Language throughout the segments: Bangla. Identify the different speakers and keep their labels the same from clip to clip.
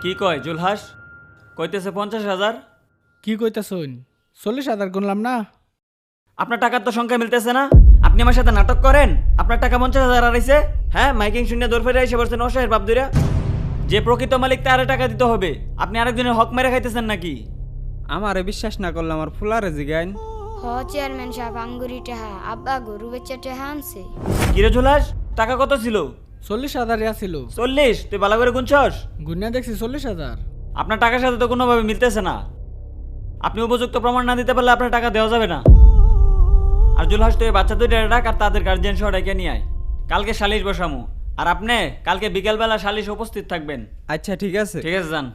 Speaker 1: কি কয় জুলহাস? কইতেছে 50,000।
Speaker 2: কি কইতাছুন? 40,000 গুনলাম না।
Speaker 1: আপনার টাকার তো সংখ্যা মিলতেছে না। আপনি আমার সাথে নাটক করেন। আপনার টাকা 50,000 আড়াইছে। হ্যাঁ, মাইকিং শূন্য দৌড় ফেরে এসে বলছেন অসহায়ের বাপ দুইরা। যে প্রকৃত মালিক তারে টাকা দিতে হবে। আপনি আরেকজনের হক মেরে খাইতেছেন নাকি?
Speaker 3: আমারে বিশ্বাস না করলে আমার ফুলারে জিগাইন।
Speaker 4: হ চেয়ারম্যান সাহেব আঙ্গুরি টেহা আব্বা গরু বেচা টেহা আনছে।
Speaker 1: কিরে জুলহাস, টাকা কত ছিল?
Speaker 2: 40,000 ছিল।
Speaker 1: 40? তুই ভালো করে গুনছস?
Speaker 2: গুনিয়া দেখছি 40,000।
Speaker 1: আপনার টাকার সাথে তো কোনোভাবে মিলতেছে না। আপনি উপযুক্ত প্রমাণ না দিতে পারলে আপনার টাকা দেওয়া যাবে না। আর জুলহাস তুই বাচ্চা দুইটা ডাক আর তাদের গার্জিয়ান সহ ডেকে নিয়ে আয়। কালকে সালিশ বসামু। আর আপনি কালকে বিকেলবেলা সালিশ উপস্থিত থাকবেন।
Speaker 3: আচ্ছা ঠিক আছে।
Speaker 1: ঠিক আছে, যান।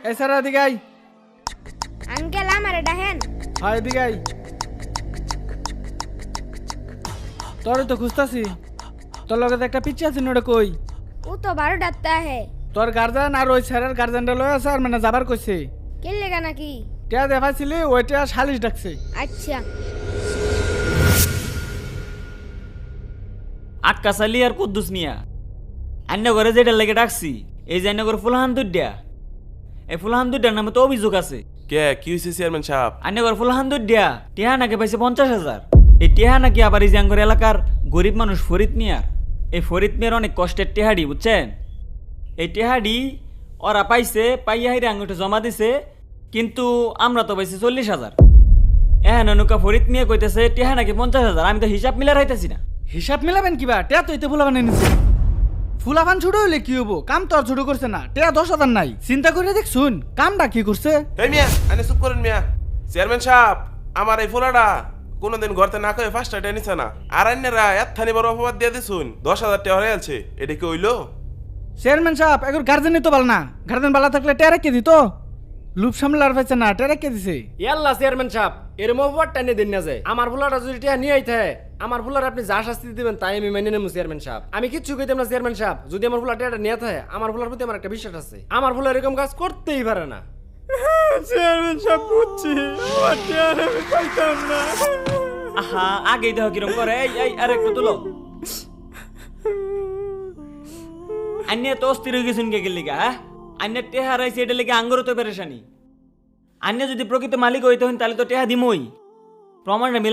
Speaker 2: এই স্যার এদিকে আই।
Speaker 4: আঙ্কেল আমারে ডাহেন।
Speaker 2: হ্যাঁ এদিকে আই। তোরে তো খুঁজতাছি। তোর লগে তো একটা পিচ্ছি আছে ওটা কই?
Speaker 4: ও তো 12টাতে আহে।
Speaker 2: তোর গার্জিয়ান আর ওই স্যারের গার্জিয়ানটা লয়ে আছে আর মানে যাবার কইছে।
Speaker 4: কে লেগা নাকি?
Speaker 2: টিয়া দেখাইছিলি ওইটা সালিশ ডাকছে।
Speaker 4: আচ্ছা।
Speaker 1: আটকা চালি আর কুদ্দুস মিয়া আন্য ঘরে যেটা লেগে ডাকছি, এই যে আন্য ঘরে ফুলহান দুইটা, এই ফুলহান দুইটার নামে তো অভিযোগ আছে।
Speaker 5: কে কি হয়েছে চেয়ারম্যান সাহেব?
Speaker 1: আন্য ঘরে ফুলহান দুইটা টিহা নাকি পাইছে 50,000। এই টিহা নাকি আবার এই জাঙ্গর এলাকার গরিব মানুষ ফরিদ মিয়ার। এই ফরিদ মিয়ার অনেক কষ্টের টেহাডি, বুঝছেন? এই টেহাডি ওরা পাইছে, পাইয়া হাইরে আঙুঠে জমা দিছে, কিন্তু আমরা তো পাইছি 40,000। এখন অনুকা ফরিদ মিয়া কইতেছে টেহা নাকি 50,000। আমি তো হিসাব মিলার হইতেছি না।
Speaker 2: হিসাব মিলাবেন কিবা? টিয়া তো এতে ফুলাবান এনেছে। ফুলাবান ছোট হইলে কি হবো? কাম তো আর ছোট করছে না। টিয়া 10,000 নাই। চিন্তা করে দেখ শুন কামটা কি করছে।
Speaker 5: এই মিয়া আনে চুপ করেন মিয়া। চেয়ারম্যান সাহেব, আমার এই ফোলাটা কোনোদিন ঘরতে না কয়ে ফার্স্ট টাইম নিছে না। আর অন্যরা এতখানি বড় অপবাদ দিয়ে দিছুন। 10,000 টাকা হয়ে আছে। এটা কি হইলো?
Speaker 2: চেয়ারম্যান সাহেব এখন গার্জেনই তো ভালো না। গার্জেন ভালো থাকলে টিয়া রেখে দিত। লুপ সামলার পাইছে না, টিয়া রেখে দিছে।
Speaker 6: ইয়াল্লা চেয়ারম্যান সাহেব এরম অফার টাইনে দিন না যায়। আমার ফুলাটা যদি টিয়া নিয়ে আইতে আমার ফুলার আপনি যা শাস্তি দিবেন তাই আমি মেনে নেবো চেয়ারম্যান সাহেব। আমি কিচ্ছু কইতাম না চেয়ারম্যান সাহেব। যদি আমার ফুলার টিয়াটা নিয়ে থাকে, আমার ফুলার প্রতি আমার একটা বিশ্বাস আছে। আমার ফুলার এরকম কাজ করতেই পারে না।
Speaker 3: চেয়ারম্যান সাহেব বুঝছি, আমার টিয়ার আমি পাইতাম না।
Speaker 1: আহা, আগেই দেখো কিরম করে। এই এই আর একটু তুলো। আন্য তো অস্থির হয়ে গেছুন কে গেলিগা? হ্যাঁ, আন্য টেহা রাইছে এটা লেগে আঙ্গরও তো পেরেশানি। আন্য যদি প্রকৃত মালিক হইতে হন তাহলে তো টেহা দিমই। প্রমাণটা মিলে